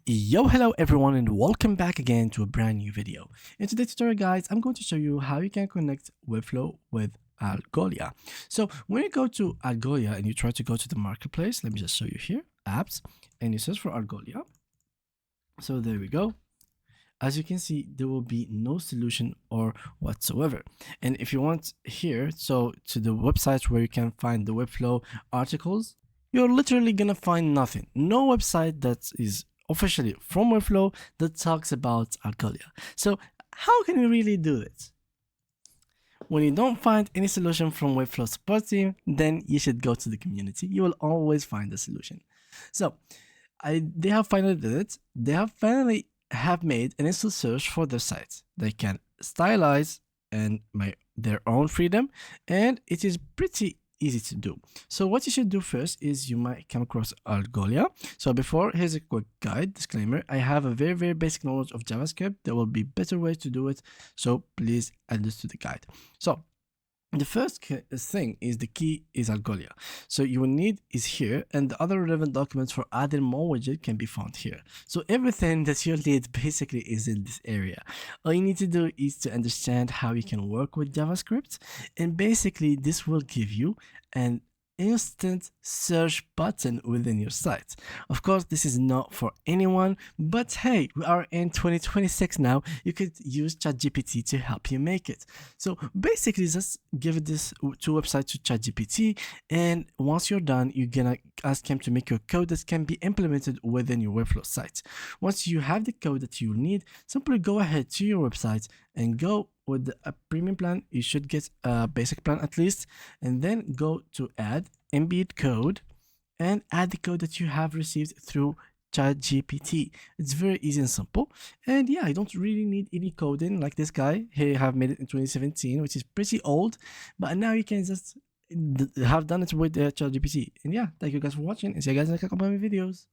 Hello everyone, and welcome back again to a brand new video. In today's tutorial, guys, I'm going to show you how you can connect Webflow with Algolia. So when you go to Algolia and you try to go to the marketplace, let me just show you here, apps, and you search for Algolia. So there we go. As you can see, there will be no solution or whatsoever. And if you want here, so to the website where you can find the Webflow articles, you're literally gonna find nothing. No website that is officially from Webflow that talks about Algolia. So how can you really do it? When you don't find any solution from Webflow support team, then you should go to the community. You will always find a solution. So they have finally did it. They have finally made an instant search for their site. They can stylize and their own freedom, and it is pretty easy to do. So what you should do first is you might come across Algolia. So before, here's a quick guide disclaimer. I have a very basic knowledge of JavaScript. There will be better ways to do it, so please add this to the guide. So the first thing is the key is Algolia. So you will need is here, and the other relevant documents for adding more widget can be found here. So everything that you'll need basically is in this area. All you need to do is to understand how you can work with JavaScript, and basically this will give you an instant search button within your site. Of course, this is not for anyone, but hey, we are in 2026 now. You could use ChatGPT to help you make it. So basically, just give this to website to ChatGPT, and once you're done, you're gonna ask him to make your code that can be implemented within your Webflow site. Once you have the code that you need, simply go ahead to your website and go with a premium plan. You should get a basic plan at least, and then go to add embed code and add the code that you have received through ChatGPT. It's very easy and simple, and yeah, I don't really need any coding like this guy. He have made it in 2017, which is pretty old, but now you can just have done it with ChatGPT. And yeah, thank you guys for watching, and see you guys in a couple of videos.